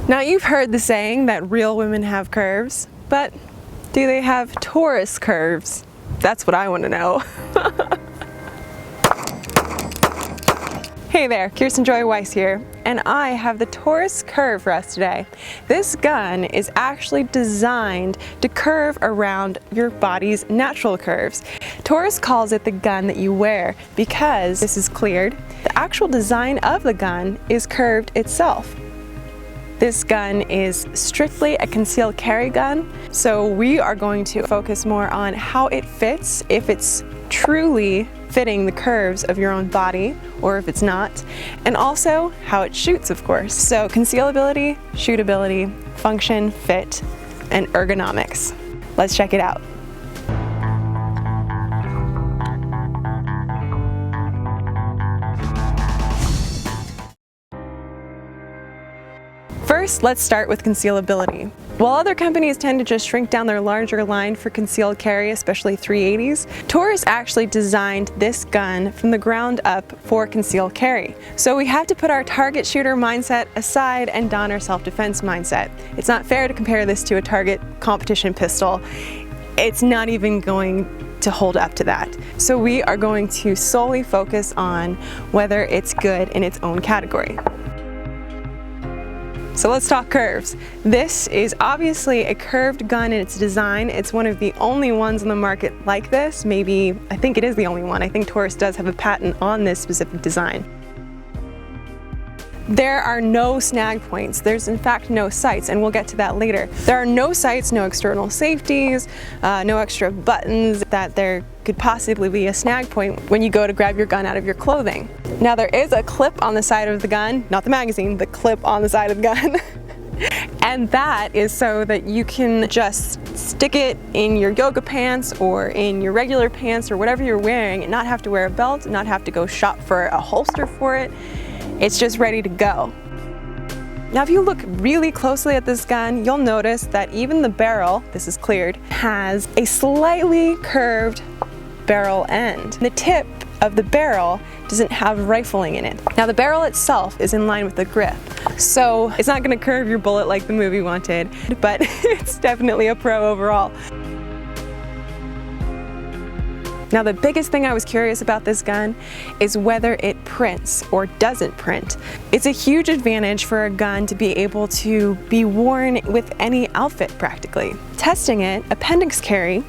Now, you've heard the saying that real women have curves, but do they have Taurus curves? That's what I want to know. Hey there, Kirsten Weiss here, and I have the Taurus Curve for us today. This gun is actually designed to curve around your body's natural curves. Taurus calls it the gun that you wear because this is cleared. The actual design of the gun is curved itself. This gun is strictly a concealed carry gun, so we are going to focus more on how it fits, if it's truly fitting the curves of your own body or if it's not, and also how it shoots, of course. So concealability, shootability, function, fit, and ergonomics. Let's check it out. First, let's start with concealability. While other companies tend to just shrink down their larger line for concealed carry, especially 380s, Taurus actually designed this gun from the ground up for concealed carry. So we have to put our target shooter mindset aside and don our self-defense mindset. It's not fair to compare this to a target competition pistol. It's not even going to hold up to that. So we are going to solely focus on whether it's good in its own category. So let's talk curves. This is obviously a curved gun in its design. It's one of the only ones on the market like this. Maybe, I think it is the only one. I think Taurus does have a patent on this specific design. There are no snag points. There's in fact no sights, and we'll get to that later. There are no sights, no external safeties, no extra buttons that there could possibly be a snag point when you go to grab your gun out of your clothing. Now there is a clip on the side of the gun, not the magazine, the clip on the side of the gun. And that is so that you can just stick it in your yoga pants or in your regular pants or whatever you're wearing and not have to wear a belt, not have to go shop for a holster for it. It's just ready to go. Now if you look really closely at this gun, you'll notice that even the barrel, this is cleared, has a slightly curved barrel end. The tip of the barrel doesn't have rifling in it. Now the barrel itself is in line with the grip, so it's not going to curve your bullet like the movie wanted, but it's definitely a pro overall. Now the biggest thing I was curious about this gun is whether it prints or doesn't print. It's a huge advantage for a gun to be able to be worn with any outfit practically. Testing it, appendix carry,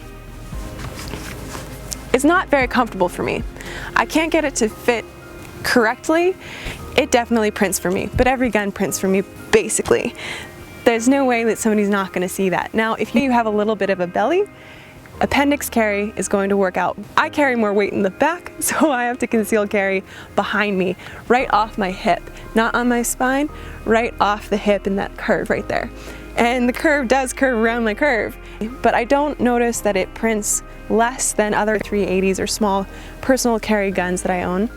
is not very comfortable for me. I can't get it to fit correctly. It definitely prints for me, but every gun prints for me basically. There's no way that somebody's not going to see that. Now if you have a little bit of a belly, appendix carry is going to work out. I carry more weight in the back, so I have to conceal carry behind me, right off my hip, not on my spine, right off the hip in that curve right there. And the curve does curve around my curve, but I don't notice that it prints less than other 380s or small personal carry guns that I own.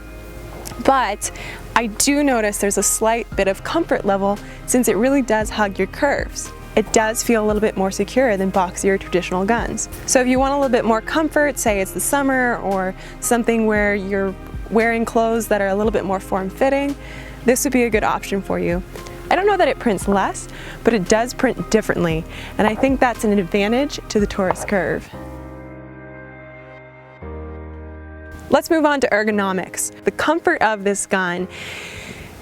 But I do notice there's a slight bit of comfort level since it really does hug your curves. It does feel a little bit more secure than boxier traditional guns. So if you want a little bit more comfort, say it's the summer or something where you're wearing clothes that are a little bit more form-fitting, this would be a good option for you. I don't know that it prints less, but it does print differently, and I think that's an advantage to the Taurus Curve. Let's move on to ergonomics. The comfort of this gun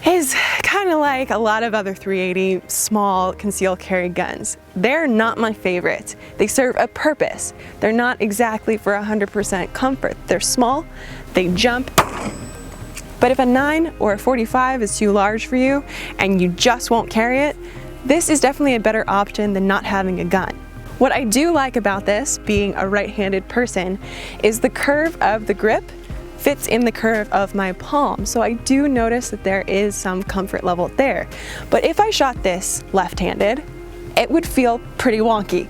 is kind of like a lot of other 380 small concealed carry guns. They're not my favorite. They serve a purpose. They're not exactly for 100% comfort. They're small, they jump, but if a 9 or a 45 is too large for you and you just won't carry it, this is definitely a better option than not having a gun. What I do like about this, being a right-handed person, is the curve of the grip fits in the curve of my palm, so I do notice that there is some comfort level there. But if I shot this left-handed, it would feel pretty wonky.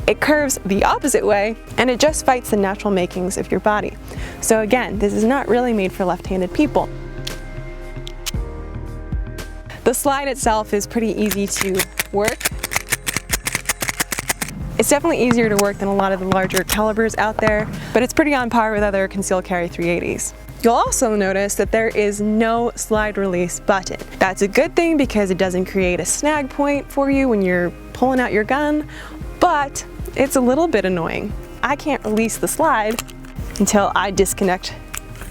It curves the opposite way, and it just fights the natural makings of your body. So again, this is not really made for left-handed people. The slide itself is pretty easy to work. It's definitely easier to work than a lot of the larger calibers out there, but it's pretty on par with other concealed carry 380s. You'll also notice that there is no slide release button. That's a good thing because it doesn't create a snag point for you when you're pulling out your gun, but it's a little bit annoying. I can't release the slide until I disconnect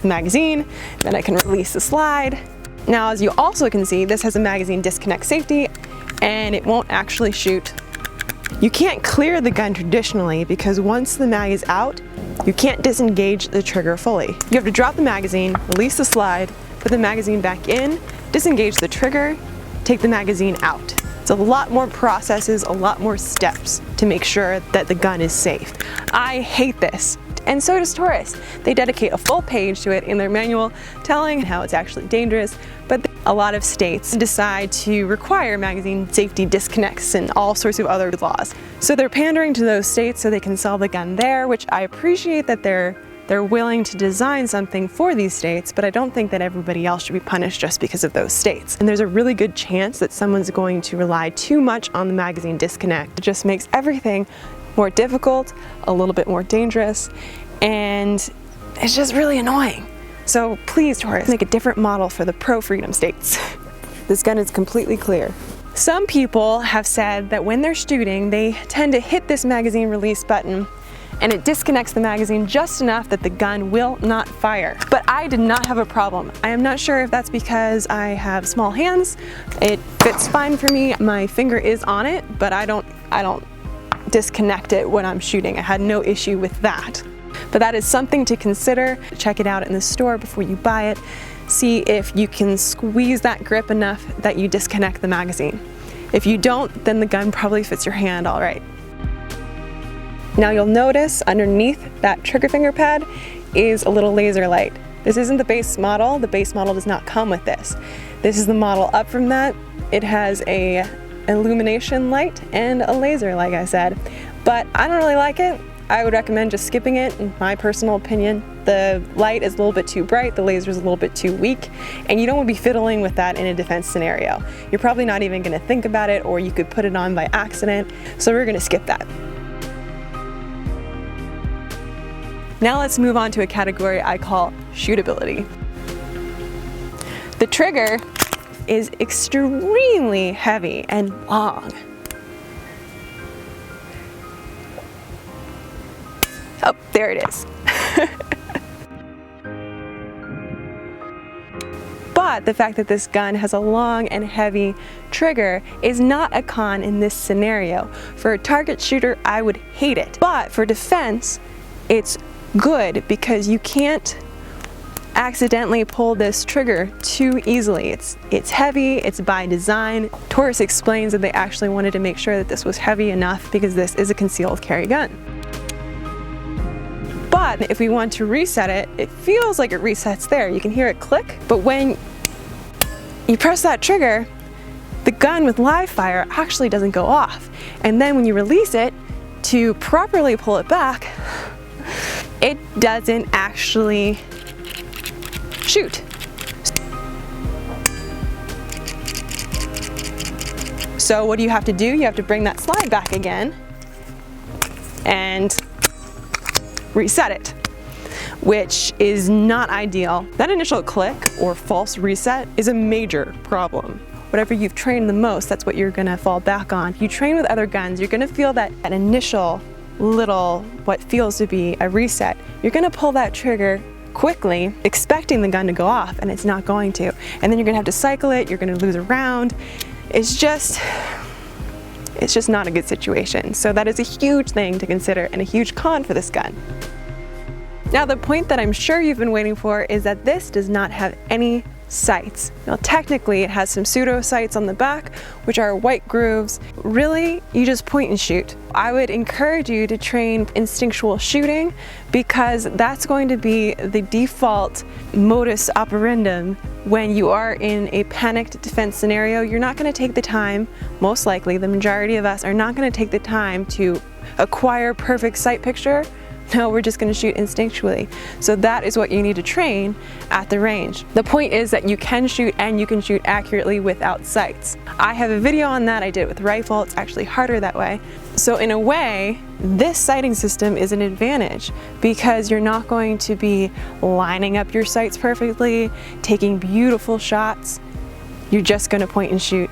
the magazine, then I can release the slide. Now, as you also can see, this has a magazine disconnect safety and it won't actually shoot. You can't clear the gun traditionally because once the mag is out, you can't disengage the trigger fully. You have to drop the magazine, release the slide, put the magazine back in, disengage the trigger, take the magazine out. It's a lot more processes, a lot more steps to make sure that the gun is safe. I hate this. And so does Taurus. They dedicate a full page to it in their manual telling how it's actually dangerous, but a lot of states decide to require magazine safety disconnects and all sorts of other laws. So they're pandering to those states so they can sell the gun there, which I appreciate that they're willing to design something for these states, but I don't think that everybody else should be punished just because of those states. And there's a really good chance that someone's going to rely too much on the magazine disconnect. It just makes everything more difficult, a little bit more dangerous, and it's just really annoying. So please, Taurus, make a different model for the pro-freedom states. This gun is completely clear. Some people have said that when they're shooting, they tend to hit this magazine release button and it disconnects the magazine just enough that the gun will not fire. But I did not have a problem. I am not sure if that's because I have small hands. It fits fine for me. My finger is on it, but I don't disconnect it when I'm shooting. I had no issue with that. But that is something to consider. Check it out in the store before you buy it. See if you can squeeze that grip enough that you disconnect the magazine. If you don't, then the gun probably fits your hand all right. Now you'll notice underneath that trigger finger pad is a little laser light. This isn't the base model. The base model does not come with this. This is the model up from that. It has a illumination light and a laser, like I said, but I don't really like it. I would recommend just skipping it, in my personal opinion. The light is a little bit too bright, the laser is a little bit too weak, and you don't want to be fiddling with that in a defense scenario. You're probably not even going to think about it, or you could put it on by accident, so we're going to skip that. Now let's move on to a category I call shootability. The trigger is extremely heavy and long. Oh, there it is. But the fact that this gun has a long and heavy trigger is not a con in this scenario. For a target shooter, I would hate it. But for defense, it's good because you can't accidentally pull this trigger too easily. It's heavy, it's by design. Taurus explains that they actually wanted to make sure that this was heavy enough because this is a concealed carry gun. But if we want to reset it, it feels like it resets there. You can hear it click, but when you press that trigger, the gun with live fire actually doesn't go off. And then when you release it to properly pull it back, it doesn't actually shoot. So what do you have to do? You have to bring that slide back again and reset it, which is not ideal. That initial click or false reset is a major problem. Whatever you've trained the most, that's what you're gonna fall back on. If you train with other guns, you're gonna feel that initial little, what feels to be a reset. You're gonna pull that trigger quickly, expecting the gun to go off, and it's not going to. And then you're gonna have to cycle it, you're gonna lose a round. It's just not a good situation. So that is a huge thing to consider and a huge con for this gun. Now the point that I'm sure you've been waiting for is that this does not have any sights. Now technically it has some pseudo sights on the back, which are white grooves. Really, you just point and shoot. I would encourage you to train instinctual shooting because that's going to be the default modus operandum when you are in a panicked defense scenario. You're not going to take the time, most likely the majority of us are not going to take the time to acquire perfect sight picture No, we're just going to shoot instinctually. So that is what you need to train at the range. The point is that you can shoot, and you can shoot accurately without sights. I have a video on that. I did it with rifle. It's actually harder that way. So in a way, this sighting system is an advantage because you're not going to be lining up your sights perfectly, taking beautiful shots. You're just going to point and shoot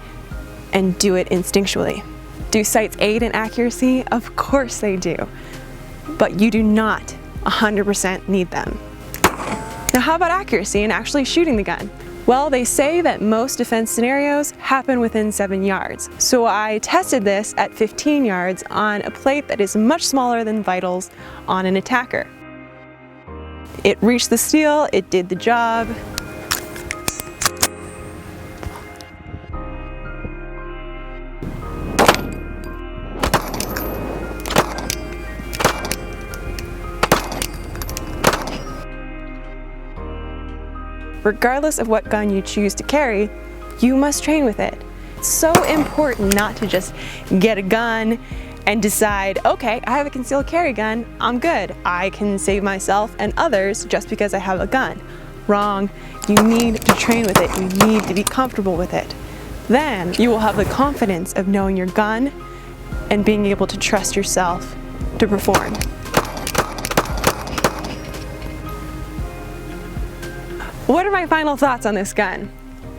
and do it instinctually. Do sights aid in accuracy? Of course they do, but you do not 100% need them. Now how about accuracy and actually shooting the gun? Well, they say that most defense scenarios happen within 7 yards. So I tested this at 15 yards on a plate that is much smaller than vitals on an attacker. It reached the steel, it did the job. Regardless of what gun you choose to carry, you must train with it. It's so important not to just get a gun and decide, okay, I have a concealed carry gun, I'm good. I can save myself and others just because I have a gun. Wrong. You need to train with it. You need to be comfortable with it. Then you will have the confidence of knowing your gun and being able to trust yourself to perform. What are my final thoughts on this gun?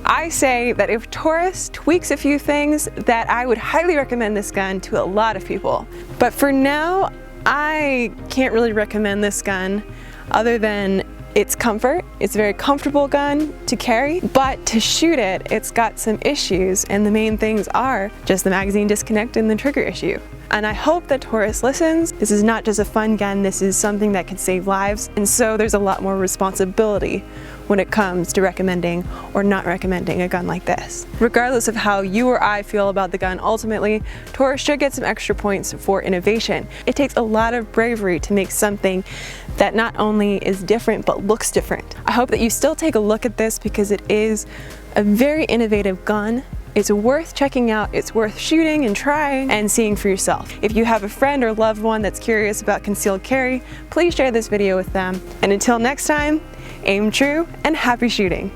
I say that if Taurus tweaks a few things, that I would highly recommend this gun to a lot of people. But for now, I can't really recommend this gun other than its comfort. It's a very comfortable gun to carry, but to shoot it, it's got some issues, and the main things are just the magazine disconnect and the trigger issue. And I hope that Taurus listens. This is not just a fun gun, this is something that can save lives, and so there's a lot more responsibility when it comes to recommending or not recommending a gun like this. Regardless of how you or I feel about the gun, ultimately, Taurus should get some extra points for innovation. It takes a lot of bravery to make something that not only is different but looks different. I hope that you still take a look at this because it is a very innovative gun. It's worth checking out, it's worth shooting and trying and seeing for yourself. If you have a friend or loved one that's curious about concealed carry, please share this video with them. And until next time, aim true and happy shooting.